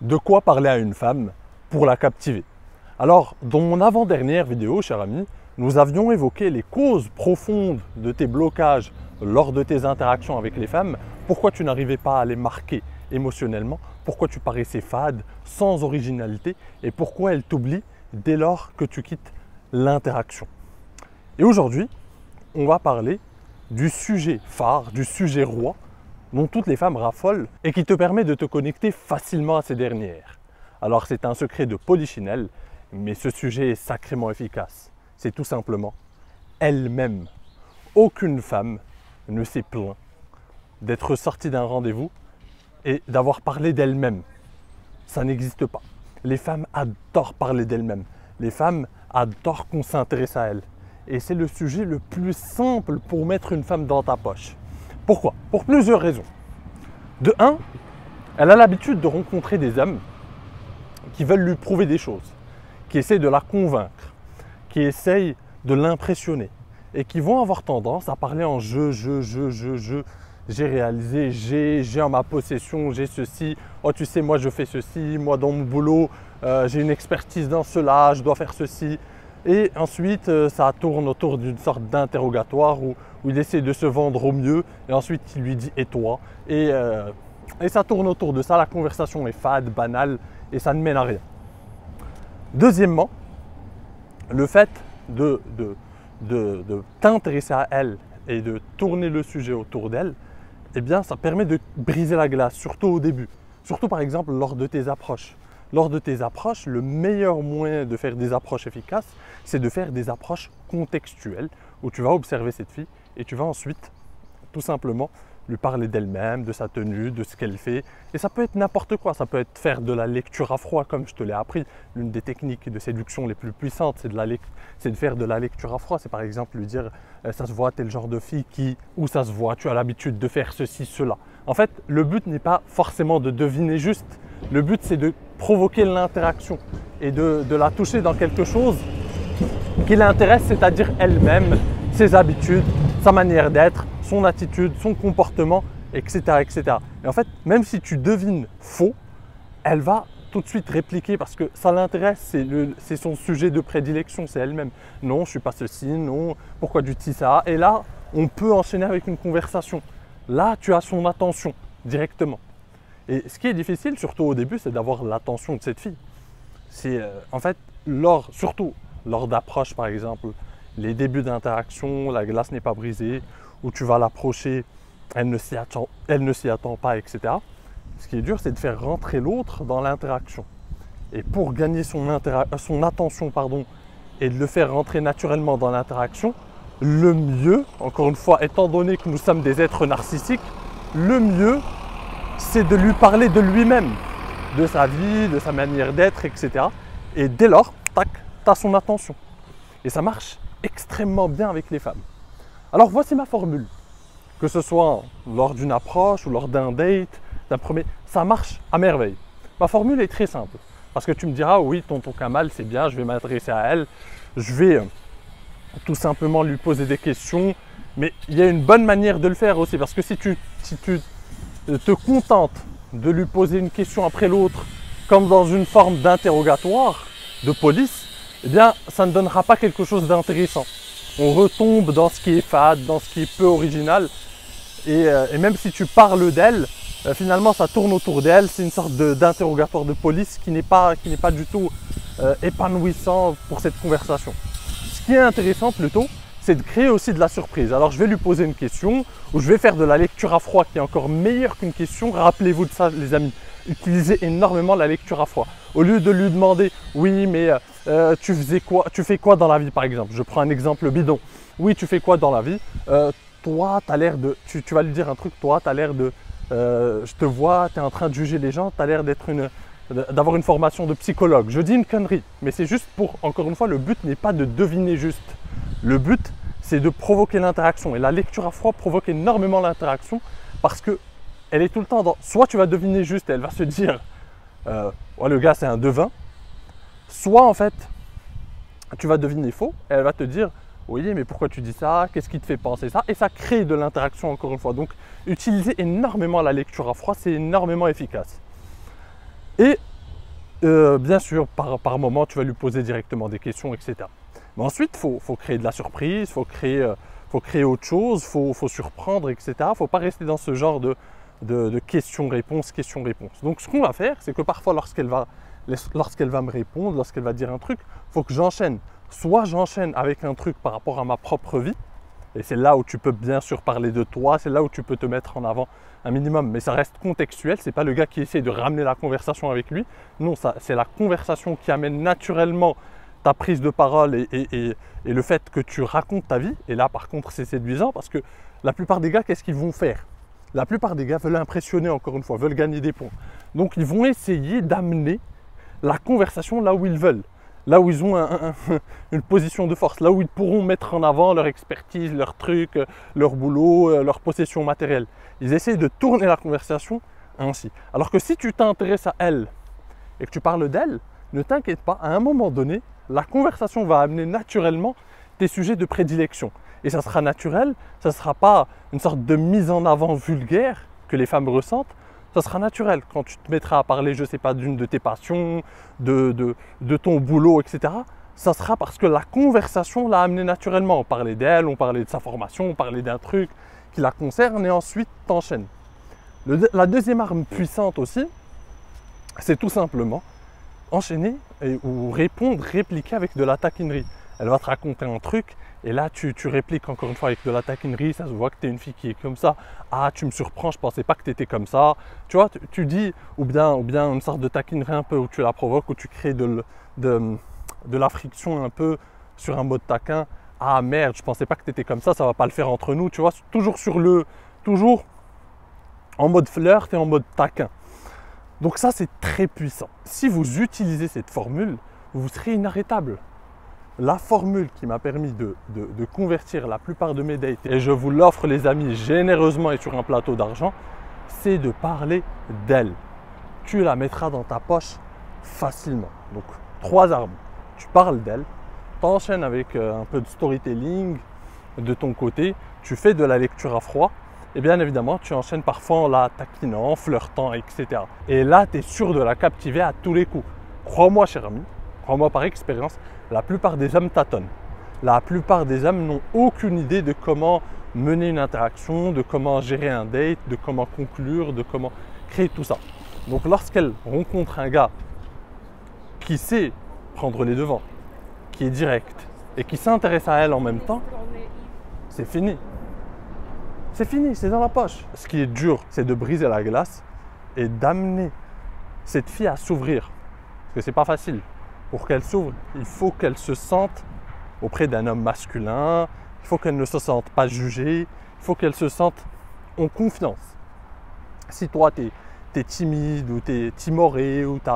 De quoi parler à une femme pour la captiver? Alors, dans mon avant-dernière vidéo, cher ami, nous avions évoqué les causes profondes de tes blocages lors de tes interactions avec les femmes. Pourquoi tu n'arrivais pas à les marquer émotionnellement? Pourquoi tu paraissais fade, sans originalité? Et pourquoi elles t'oublient dès lors que tu quittes l'interaction? Et aujourd'hui, on va parler du sujet phare, du sujet roi, dont toutes les femmes raffolent et qui te permet de te connecter facilement à ces dernières. Alors c'est un secret de polichinelle, mais ce sujet est sacrément efficace. C'est tout simplement elle-même. Aucune femme ne s'est plaint d'être sortie d'un rendez-vous et d'avoir parlé d'elle-même. Ça n'existe pas. Les femmes adorent parler d'elles-mêmes. Les femmes adorent qu'on s'intéresse à elles. Et c'est le sujet le plus simple pour mettre une femme dans ta poche. Pourquoi? Pour plusieurs raisons. De un, elle a l'habitude de rencontrer des hommes qui veulent lui prouver des choses, qui essayent de la convaincre, qui essayent de l'impressionner et qui vont avoir tendance à parler en je, j'ai réalisé, j'ai en ma possession, j'ai ceci, oh tu sais moi je fais ceci, moi dans mon boulot j'ai une expertise dans cela, je dois faire ceci. Et ensuite, ça tourne autour d'une sorte d'interrogatoire où il essaie de se vendre au mieux. Et ensuite, il lui dit « et toi ?» et ça tourne autour de ça. La conversation est fade, banale et ça ne mène à rien. Deuxièmement, le fait de t'intéresser à elle et de tourner le sujet autour d'elle, eh bien, ça permet de briser la glace, surtout au début. Surtout, par exemple, lors de tes approches. Lors de tes approches, le meilleur moyen de faire des approches efficaces, c'est de faire des approches contextuelles où tu vas observer cette fille et tu vas ensuite tout simplement lui parler d'elle-même, de sa tenue, de ce qu'elle fait. Et ça peut être n'importe quoi, ça peut être faire de la lecture à froid comme je te l'ai appris. L'une des techniques de séduction les plus puissantes, c'est de faire de la lecture à froid. C'est par exemple lui dire ça se voit, t'es le genre de fille qui, où ça se voit, tu as l'habitude de faire ceci, cela. En fait, le but n'est pas forcément de deviner juste, le but c'est de provoquer l'interaction et de la toucher dans quelque chose qui l'intéresse, c'est-à-dire elle-même, ses habitudes, sa manière d'être, son attitude, son comportement, etc., etc. Et en fait, même si tu devines faux, elle va tout de suite répliquer parce que ça l'intéresse, c'est son sujet de prédilection, c'est elle-même. Non, je ne suis pas ceci, non, pourquoi tu dis ça? Et là, on peut enchaîner avec une conversation. Là, tu as son attention directement. Et ce qui est difficile, surtout au début, c'est d'avoir l'attention de cette fille. C'est en fait, surtout lors d'approches par exemple, les débuts d'interaction, la glace n'est pas brisée, où tu vas l'approcher, elle ne s'y attend pas, etc. Ce qui est dur, c'est de faire rentrer l'autre dans l'interaction. Et pour gagner son attention et de le faire rentrer naturellement dans l'interaction, le mieux, encore une fois, étant donné que nous sommes des êtres narcissiques, le mieux, c'est de lui parler de lui-même, de sa vie, de sa manière d'être, etc. Et dès lors, tac, tu as son attention. Et ça marche extrêmement bien avec les femmes. Alors voici ma formule. Que ce soit lors d'une approche ou lors d'un date, ça marche à merveille. Ma formule est très simple. Parce que tu me diras, oui, tonton Kamal, c'est bien, je vais m'adresser à elle. Je vais tout simplement lui poser des questions. Mais il y a une bonne manière de le faire aussi. Parce que si tu te contentes de lui poser une question après l'autre, comme dans une forme d'interrogatoire, de police, eh bien, ça ne donnera pas quelque chose d'intéressant. On retombe dans ce qui est fade, dans ce qui est peu original. Et même si tu parles d'elle, finalement, ça tourne autour d'elle. C'est une sorte d'interrogatoire de police qui n'est pas du tout épanouissant pour cette conversation. Ce qui est intéressant plutôt, c'est de créer aussi de la surprise. Alors, je vais lui poser une question ou je vais faire de la lecture à froid qui est encore meilleure qu'une question. Rappelez-vous de ça, les amis. Utilisez énormément la lecture à froid. Au lieu de lui demander « Oui, mais tu fais quoi dans la vie ?» par exemple. Je prends un exemple bidon. « Oui, tu fais quoi dans la vie toi, tu as l'air de… » Tu vas lui dire un truc. « Toi, tu as l'air de… je te vois, tu es en train de juger les gens. Tu as l'air d'avoir une formation de psychologue. » Je dis une connerie. Mais c'est juste pour… Encore une fois, le but n'est pas de deviner juste. Le but, c'est de provoquer l'interaction. Et la lecture à froid provoque énormément l'interaction parce que elle est tout le temps dans… Soit tu vas deviner juste et elle va se dire ouais, le gars c'est un devin. Soit en fait, tu vas deviner faux et elle va te dire oui, mais pourquoi tu dis ça? Qu'est-ce qui te fait penser ça? Et ça crée de l'interaction encore une fois. Donc, utilisez énormément la lecture à froid, c'est énormément efficace. Et Bien sûr, par moment, tu vas lui poser directement des questions, etc. Mais ensuite, il faut créer de la surprise, faut créer autre chose, faut surprendre, etc. Il ne faut pas rester dans ce genre de questions-réponses, questions-réponses. Donc, ce qu'on va faire, c'est que parfois, lorsqu'elle va me répondre, lorsqu'elle va dire un truc, il faut que j'enchaîne. Soit j'enchaîne avec un truc par rapport à ma propre vie, et c'est là où tu peux bien sûr parler de toi, c'est là où tu peux te mettre en avant un minimum, mais ça reste contextuel, c'est pas le gars qui essaie de ramener la conversation avec lui, non, c'est la conversation qui amène naturellement ta prise de parole et le fait que tu racontes ta vie, et là par contre c'est séduisant parce que la plupart des gars, qu'est-ce qu'ils vont faire? La plupart des gars veulent impressionner encore une fois, veulent gagner des points, donc ils vont essayer d'amener la conversation là où ils veulent. Là où ils ont une position de force, là où ils pourront mettre en avant leur expertise, leur truc, leur boulot, leur possession matérielle. Ils essayent de tourner la conversation ainsi. Alors que si tu t'intéresses à elle et que tu parles d'elle, ne t'inquiète pas, à un moment donné, la conversation va amener naturellement tes sujets de prédilection. Et ça sera naturel, ça ne sera pas une sorte de mise en avant vulgaire que les femmes ressentent. Ça sera naturel quand tu te mettras à parler, je ne sais pas, d'une de tes passions, de ton boulot, etc. Ça sera parce que la conversation l'a amené naturellement. On parlait d'elle, on parlait de sa formation, on parlait d'un truc qui la concerne et ensuite t'enchaînes. La deuxième arme puissante aussi, c'est tout simplement enchaîner ou répondre, répliquer avec de la taquinerie. Elle va te raconter un truc et là tu répliques encore une fois avec de la taquinerie, ça se voit que tu es une fille qui est comme ça. Ah, tu me surprends, je pensais pas que tu étais comme ça. Tu vois, tu dis, ou bien une sorte de taquinerie un peu où tu la provoques, où tu crées de la friction un peu sur un mode taquin. Ah merde, je pensais pas que tu étais comme ça va pas le faire entre nous. Tu vois, toujours en mode flirt et en mode taquin. Donc ça, c'est très puissant. Si vous utilisez cette formule, vous serez inarrêtable. La formule qui m'a permis de convertir la plupart de mes dates, et je vous l'offre les amis généreusement et sur un plateau d'argent, c'est de parler d'elle. Tu la mettras dans ta poche facilement. Donc 3 armes. Tu parles d'elle, tu enchaînes avec un peu de storytelling de ton côté, tu fais de la lecture à froid, et bien évidemment tu enchaînes parfois en la taquinant, flirtant, etc. Et là, tu es sûr de la captiver à tous les coups. Crois-moi cher ami, crois-moi par expérience, la plupart des hommes tâtonnent. La plupart des hommes n'ont aucune idée de comment mener une interaction, de comment gérer un date, de comment conclure, de comment créer tout ça. Donc lorsqu'elle rencontre un gars qui sait prendre les devants, qui est direct et qui s'intéresse à elle en même temps, c'est fini. C'est fini, c'est dans la poche. Ce qui est dur, c'est de briser la glace et d'amener cette fille à s'ouvrir. Parce que c'est pas facile. Pour qu'elle s'ouvre, il faut qu'elle se sente auprès d'un homme masculin, il faut qu'elle ne se sente pas jugée, il faut qu'elle se sente en confiance. Si toi, tu es timide ou tu es timoré ou tu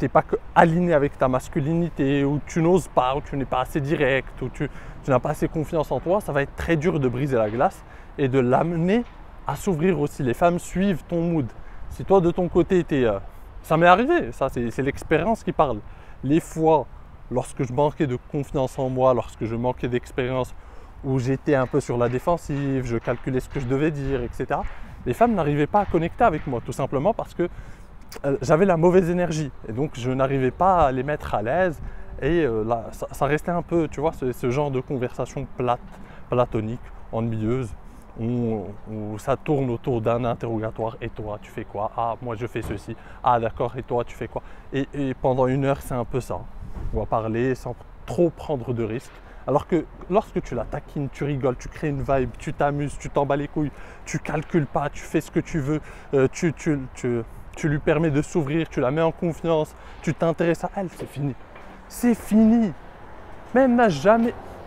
n'es pas aligné avec ta masculinité ou tu n'oses pas ou tu n'es pas assez direct ou tu n'as pas assez confiance en toi, ça va être très dur de briser la glace et de l'amener à s'ouvrir aussi. Les femmes suivent ton mood. Si toi, de ton côté, ça m'est arrivé, ça c'est l'expérience qui parle. Les fois, lorsque je manquais de confiance en moi, lorsque je manquais d'expérience, où j'étais un peu sur la défensive, je calculais ce que je devais dire, etc. Les femmes n'arrivaient pas à connecter avec moi, tout simplement parce que j'avais la mauvaise énergie. Et donc, je n'arrivais pas à les mettre à l'aise. Et là, ça restait un peu, tu vois, ce genre de conversation platonique, ennuyeuse, où ça tourne autour d'un interrogatoire. Et toi, tu fais quoi? Ah, moi, je fais ceci. Ah, d'accord, et toi, tu fais quoi? Et pendant 1 heure, c'est un peu ça. On va parler sans trop prendre de risques. Alors que lorsque tu la taquines, tu rigoles, tu crées une vibe, tu t'amuses, tu t'en bats les couilles, tu calcules pas, tu fais ce que tu veux, tu lui permets de s'ouvrir, tu la mets en confiance, tu t'intéresses à elle, c'est fini. C'est fini. Mais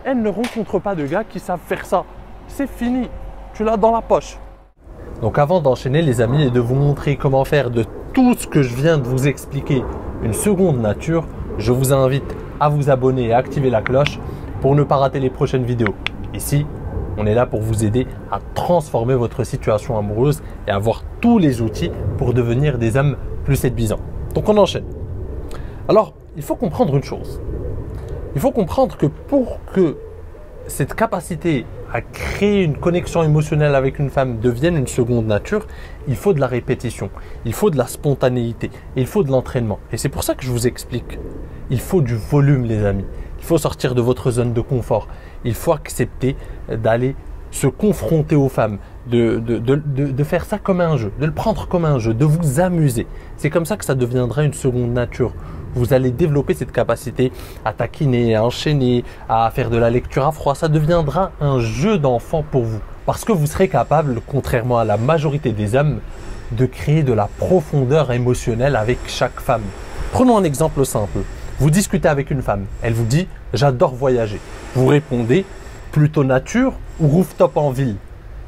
elle ne rencontre pas de gars qui savent faire ça. C'est fini. Tu l'as dans la poche. Donc avant d'enchaîner les amis et de vous montrer comment faire de tout ce que je viens de vous expliquer une seconde nature, je vous invite à vous abonner et à activer la cloche pour ne pas rater les prochaines vidéos. Ici, on est là pour vous aider à transformer votre situation amoureuse et avoir tous les outils pour devenir des hommes plus séduisants. Donc on enchaîne. Alors, il faut comprendre une chose. Il faut comprendre que pour que cette capacité à créer une connexion émotionnelle avec une femme devienne une seconde nature, il faut de la répétition, il faut de la spontanéité, il faut de l'entraînement. Et c'est pour ça que je vous explique. Il faut du volume, les amis. Il faut sortir de votre zone de confort. Il faut accepter d'aller se confronter aux femmes, de faire ça comme un jeu, de le prendre comme un jeu, de vous amuser. C'est comme ça que ça deviendra une seconde nature. Vous allez développer cette capacité à taquiner, à enchaîner, à faire de la lecture à froid. Ça deviendra un jeu d'enfant pour vous. Parce que vous serez capable, contrairement à la majorité des hommes, de créer de la profondeur émotionnelle avec chaque femme. Prenons un exemple simple. Vous discutez avec une femme. Elle vous dit « j'adore voyager ». Vous répondez « plutôt nature ou rooftop en ville ?»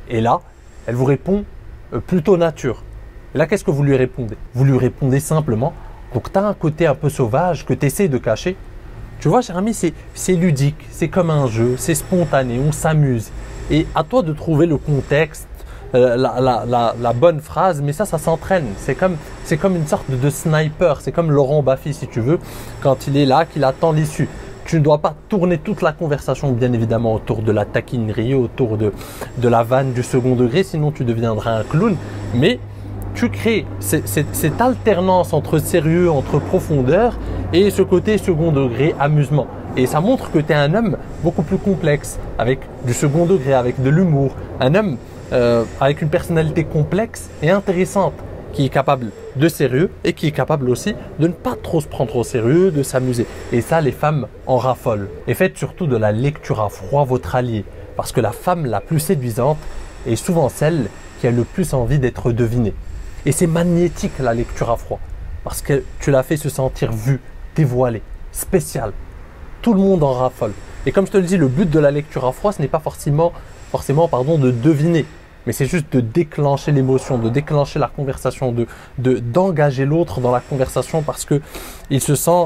Et là, elle vous répond « plutôt nature ». Et là, qu'est-ce que vous lui répondez? Vous lui répondez simplement. Donc, tu as un côté un peu sauvage que tu essaies de cacher. Tu vois, cher ami, c'est ludique, c'est comme un jeu, c'est spontané, on s'amuse. Et à toi de trouver le contexte, la bonne phrase, mais ça s'entraîne. C'est comme une sorte de sniper, c'est comme Laurent Baffy, si tu veux, quand il est là, qu'il attend l'issue. Tu ne dois pas tourner toute la conversation, bien évidemment, autour de la taquinerie, autour de la vanne du second degré, sinon tu deviendras un clown. Mais tu crées cette alternance entre sérieux, entre profondeur et ce côté second degré amusement. Et ça montre que tu es un homme beaucoup plus complexe, avec du second degré, avec de l'humour. Un homme avec une personnalité complexe et intéressante, qui est capable de sérieux et qui est capable aussi de ne pas trop se prendre au sérieux, de s'amuser. Et ça, les femmes en raffolent. Et faites surtout de la lecture à froid votre allié. Parce que la femme la plus séduisante est souvent celle qui a le plus envie d'être devinée. Et c'est magnétique la lecture à froid. Parce que tu la fais se sentir vue, dévoilée, spéciale. Tout le monde en raffole. Et comme je te le dis, le but de la lecture à froid, ce n'est pas forcément de deviner. Mais c'est juste de déclencher l'émotion, de déclencher la conversation, d'engager l'autre dans la conversation parce que il se sent,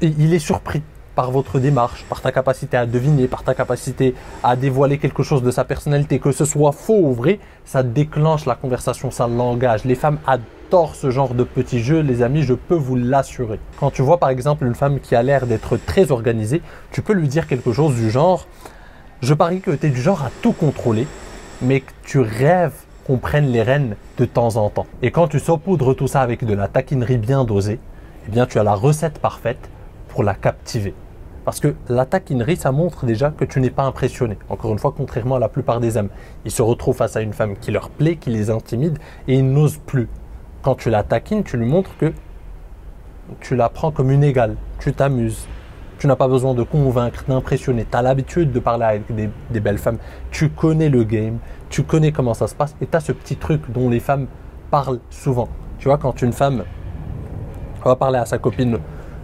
il est surpris par votre démarche, par ta capacité à deviner, par ta capacité à dévoiler quelque chose de sa personnalité, que ce soit faux ou vrai, ça déclenche la conversation, ça l'engage. Les femmes adorent ce genre de petits jeux, les amis, je peux vous l'assurer. Quand tu vois par exemple une femme qui a l'air d'être très organisée, tu peux lui dire quelque chose du genre « Je parie que tu es du genre à tout contrôler ». Mais que tu rêves qu'on prenne les rênes de temps en temps. Et quand tu saupoudres tout ça avec de la taquinerie bien dosée, eh bien tu as la recette parfaite pour la captiver. Parce que la taquinerie, ça montre déjà que tu n'es pas impressionné. Encore une fois, contrairement à la plupart des hommes. Ils se retrouvent face à une femme qui leur plaît, qui les intimide et ils n'osent plus. Quand tu la taquines, tu lui montres que tu la prends comme une égale, tu t'amuses. Tu n'as pas besoin de convaincre, d'impressionner. Tu as l'habitude de parler avec des belles femmes. Tu connais le game, tu connais comment ça se passe et tu as ce petit truc dont les femmes parlent souvent. Tu vois, quand une femme va parler à sa copine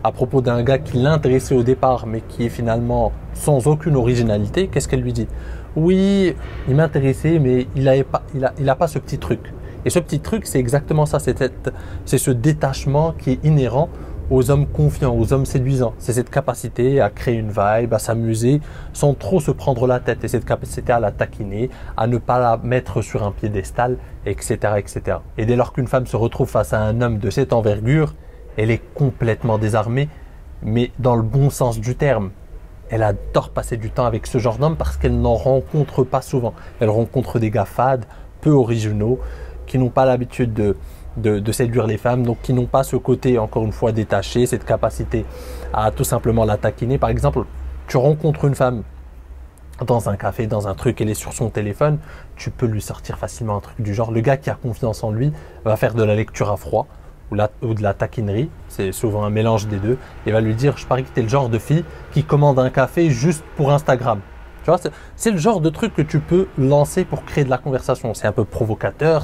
à propos d'un gars qui l'intéressait au départ mais qui est finalement sans aucune originalité, qu'est-ce qu'elle lui dit? Oui, il m'intéressait mais il a pas ce petit truc. Et ce petit truc, c'est exactement ça. C'est ce détachement qui est inhérent aux hommes confiants, aux hommes séduisants. C'est cette capacité à créer une vibe, à s'amuser sans trop se prendre la tête et cette capacité à la taquiner, à ne pas la mettre sur un piédestal, etc., etc. Et dès lors qu'une femme se retrouve face à un homme de cette envergure, elle est complètement désarmée, mais dans le bon sens du terme. Elle adore passer du temps avec ce genre d'homme parce qu'elle n'en rencontre pas souvent. Elle rencontre des gars fades, peu originaux, qui n'ont pas l'habitude de séduire les femmes, donc qui n'ont pas ce côté, encore une fois, détaché, cette capacité à tout simplement la taquiner. Par exemple, tu rencontres une femme dans un café, dans un truc, elle est sur son téléphone, tu peux lui sortir facilement un truc du genre. Le gars qui a confiance en lui va faire de la lecture à froid ou de la taquinerie, c'est souvent un mélange des deux, et va lui dire « je parie que tu es le genre de fille qui commande un café juste pour Instagram ». Tu vois, c'est le genre de truc que tu peux lancer pour créer de la conversation. C'est un peu provocateur,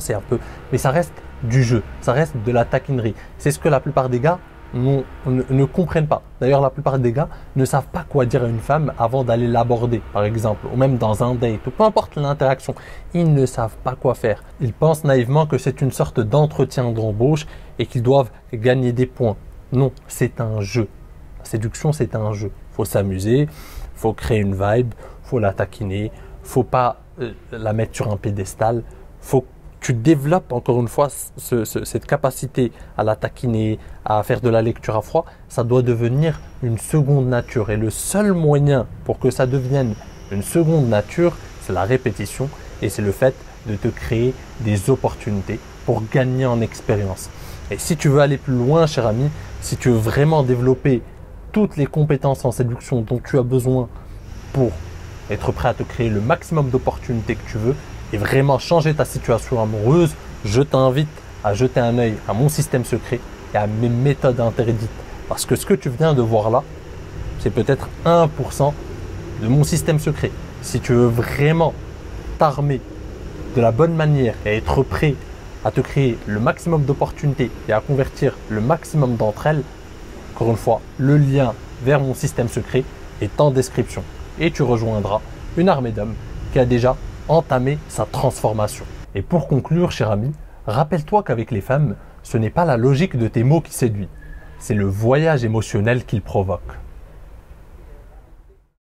mais ça reste du jeu, ça reste de la taquinerie. C'est ce que la plupart des gars ne comprennent pas. D'ailleurs, la plupart des gars ne savent pas quoi dire à une femme avant d'aller l'aborder, par exemple, ou même dans un date, ou peu importe l'interaction. Ils ne savent pas quoi faire. Ils pensent naïvement que c'est une sorte d'entretien d'embauche et qu'ils doivent gagner des points. Non, c'est un jeu. La séduction, c'est un jeu. Il faut s'amuser, il faut créer une vibe, il faut la taquiner, il ne faut pas la mettre sur un piédestal, il faut tu développes encore une fois cette capacité à la taquiner, à faire de la lecture à froid, ça doit devenir une seconde nature. Et le seul moyen pour que ça devienne une seconde nature, c'est la répétition et c'est le fait de te créer des opportunités pour gagner en expérience. Et si tu veux aller plus loin, cher ami, si tu veux vraiment développer toutes les compétences en séduction dont tu as besoin pour être prêt à te créer le maximum d'opportunités que tu veux et vraiment changer ta situation amoureuse, je t'invite à jeter un œil à mon système secret et à mes méthodes interdites. Parce que ce que tu viens de voir là, c'est peut-être 1% de mon système secret. Si tu veux vraiment t'armer de la bonne manière et être prêt à te créer le maximum d'opportunités et à convertir le maximum d'entre elles, encore une fois, le lien vers mon système secret est en description. Et tu rejoindras une armée d'hommes qui a déjà entamé sa transformation. Et pour conclure, cher ami, rappelle-toi qu'avec les femmes, ce n'est pas la logique de tes mots qui séduit, c'est le voyage émotionnel qu'ils provoquent.